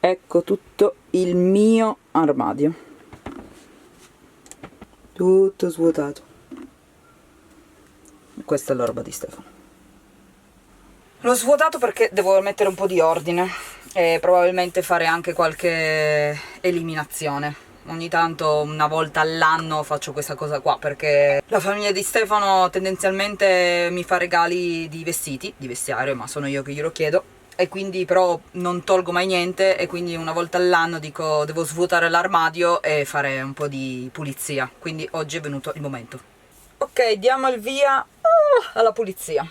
Ecco tutto il mio armadio, tutto svuotato. Questa è la roba di Stefano. L'ho svuotato perché devo mettere un po' di ordine e probabilmente fare anche qualche eliminazione. Ogni tanto, una volta all'anno, faccio questa cosa qua, perché la famiglia di Stefano tendenzialmente mi fa regali di vestiti, di vestiario, ma sono io che glielo chiedo, e quindi però non tolgo mai niente, e quindi una volta all'anno dico devo svuotare l'armadio e fare un po' di pulizia, quindi oggi è venuto il momento. Ok, diamo il via alla pulizia.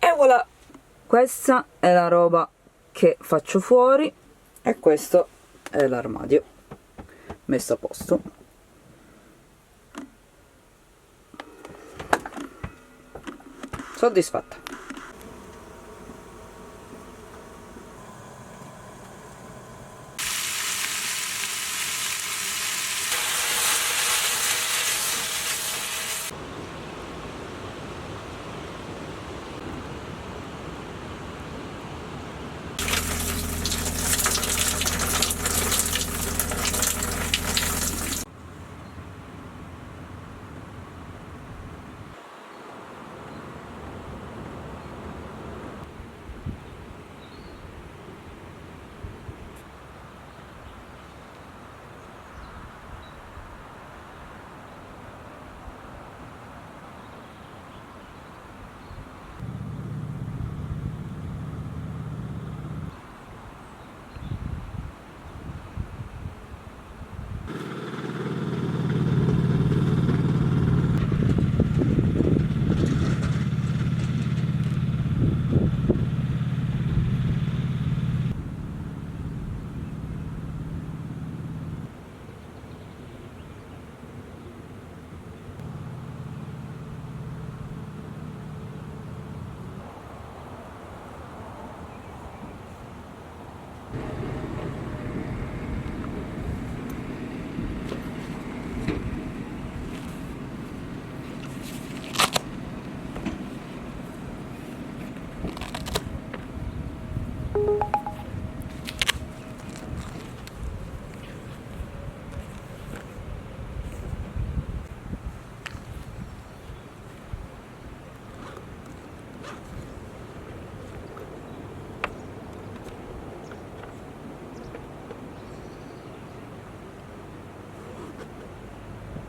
E voilà, questa è la roba che faccio fuori e questo è l'armadio messo a posto. Soddisfatta.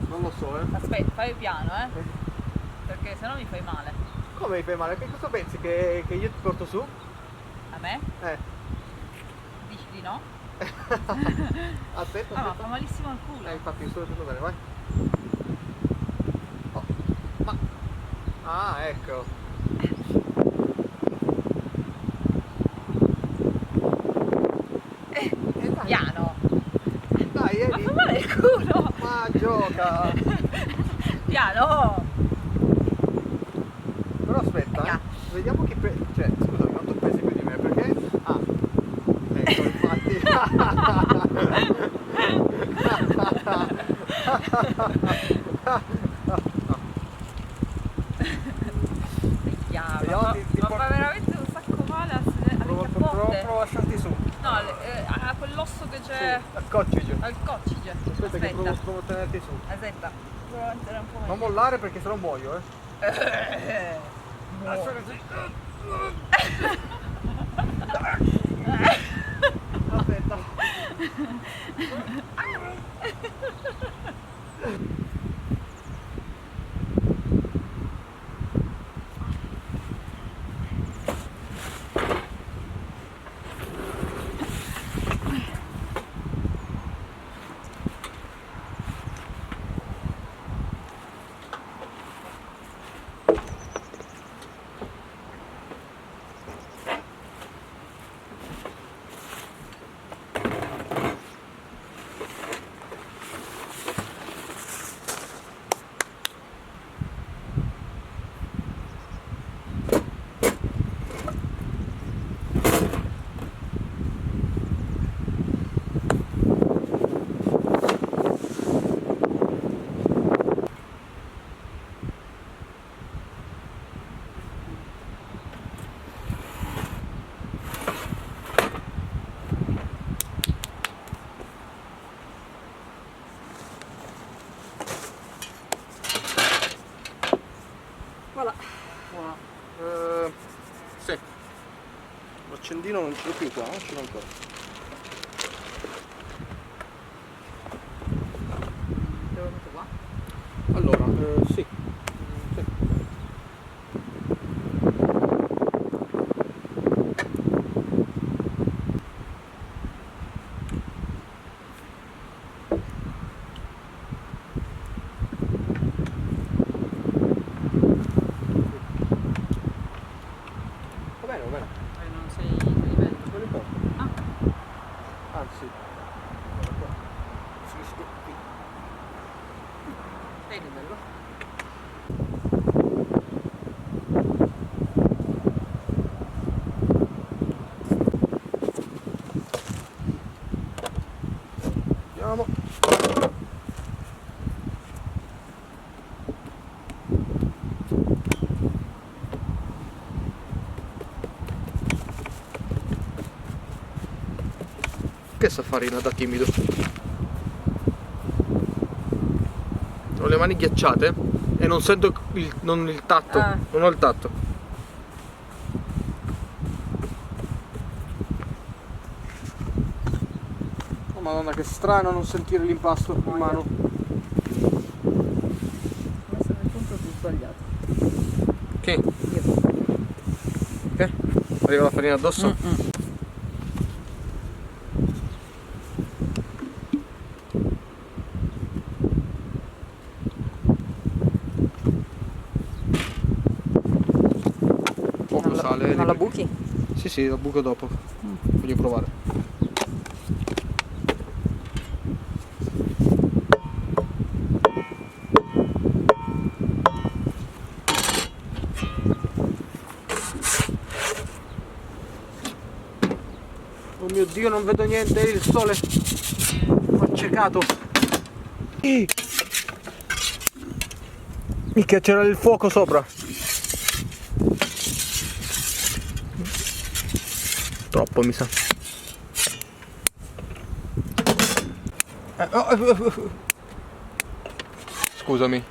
Non lo so, Aspetta, fai piano, perché sennò mi fai male. Come mi fai male? Che cosa pensi? Che io ti porto su? A me? Eh. Dici di no? Aspetta, Ma fa malissimo al culo. Infatti, sto tutto bene, vai. Oh. Ma... Ah, ecco. Dai. Piano. Dai, Ma fa male il culo. Ma gioca. Piano. Però aspetta, vediamo chi cioè, scusami, non tu pesi più di me, perché? Ah. Ecco, infatti. Piano. Ma fa veramente un sacco male a Provo a lasciarti su. No, a quell'osso che c'è. Sì, al coccige. Al coccige. Aspetta che provo a tenerti su. Aspetta. Provo a mettere un po' meglio. Non mollare perché sennò muoio, Aspetta. Sì. L'accendino non ce l'ho più qua, non ce l'ho ancora. Devo mettere qua? Allora, sì. Sì. Va bene, va bene. Non sei in livello. Non importa. Ah, Anzi, guarda qua. Fischio qui. sei in livello. Andiamo. Che sta farina da timido? Ho le mani ghiacciate e non sento non il tatto. Ah. Non ho il tatto. Oh madonna, che strano non sentire l'impasto in mano. Ho messo nel punto più sbagliato. Che? Che? Arriva la farina addosso? Poco sale. Non la buchi? Sì, sì, la buco dopo. Voglio provare. Oh mio Dio, non vedo niente, il sole mi ha accecato. Minchia, c'era il fuoco sopra. Troppo mi sa. Scusami.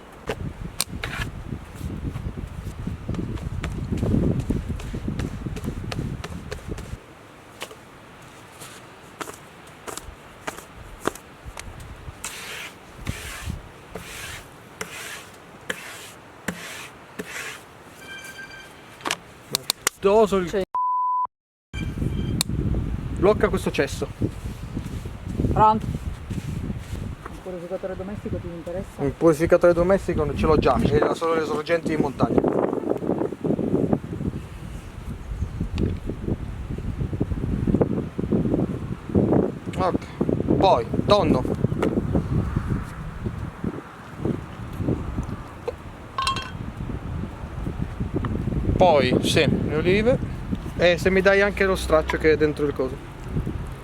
Doso il... Sì. Blocca questo cesso. Pronto? Un purificatore domestico ti interessa? Un purificatore domestico non ce l'ho già, era solo le sorgenti in montagna. Ok, poi tonno. Poi sì, le olive. E se mi dai anche lo straccio che è dentro il coso.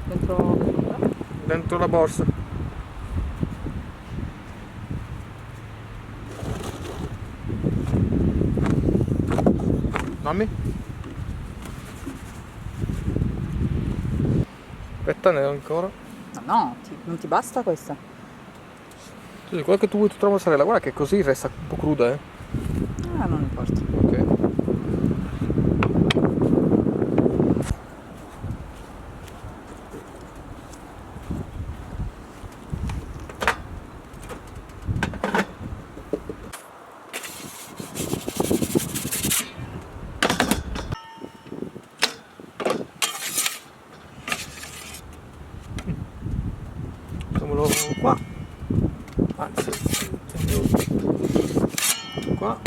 Dentro Dentro la borsa. Dammi. Aspetta, ne ho ancora. No, non ti basta questa? Sì, quello che tu vuoi tutta la mozzarella, guarda che così resta un po' cruda, eh. Ah, non importa. Ok. Mettiamolo qua. Anzi, qua.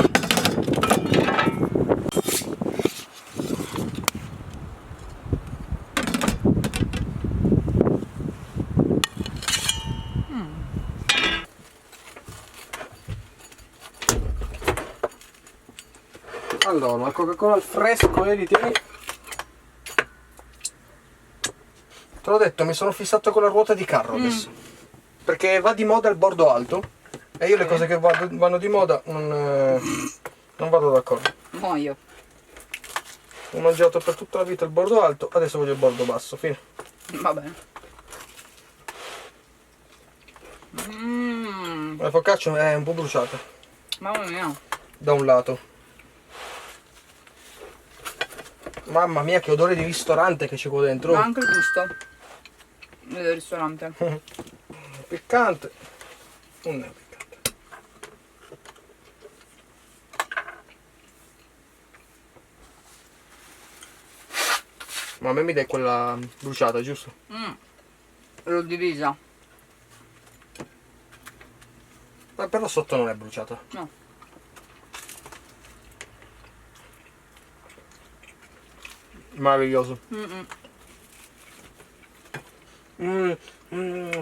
Allora, una Coca-Cola al fresco, li tieni. Te l'ho detto, mi sono fissato con la ruota di carro adesso. Perché va di moda il bordo alto. E io le cose che vanno di moda non vado d'accordo. Muoio. Ho mangiato per tutta la vita il bordo alto, adesso voglio il bordo basso, fine. Va bene. La focaccia è un po' bruciata Mamma mia. da un lato. Mamma mia, che odore di ristorante che c'è qua dentro. Ma anche il gusto del ristorante. Piccante. Non è piccante. Ma a me mi dai quella bruciata, giusto? L'ho divisa. Ma però sotto non è bruciata. No. Meraviglioso. Mm-mm.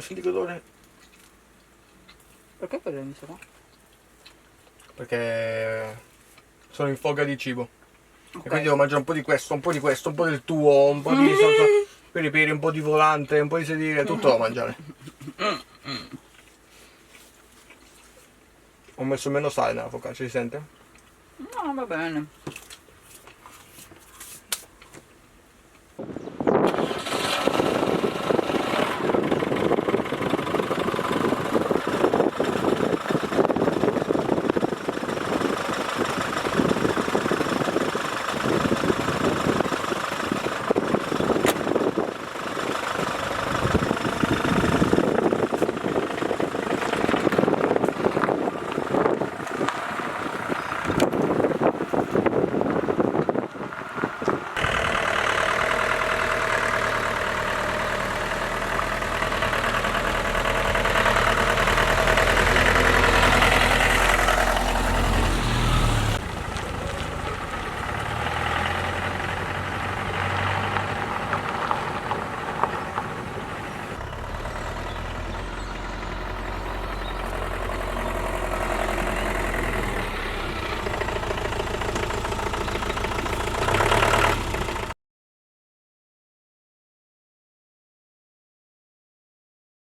Senti che odore. Perché quello è messo qua? Perché sono in foga di cibo. Ok. E quindi devo mangiare un po' di questo, un po' di questo, un po' del tuo, un po' di salsa peri peri, un po' di volante, un po' di sedile, tutto da mangiare. Ho messo meno sale nella focaccia, si sente? No, va bene.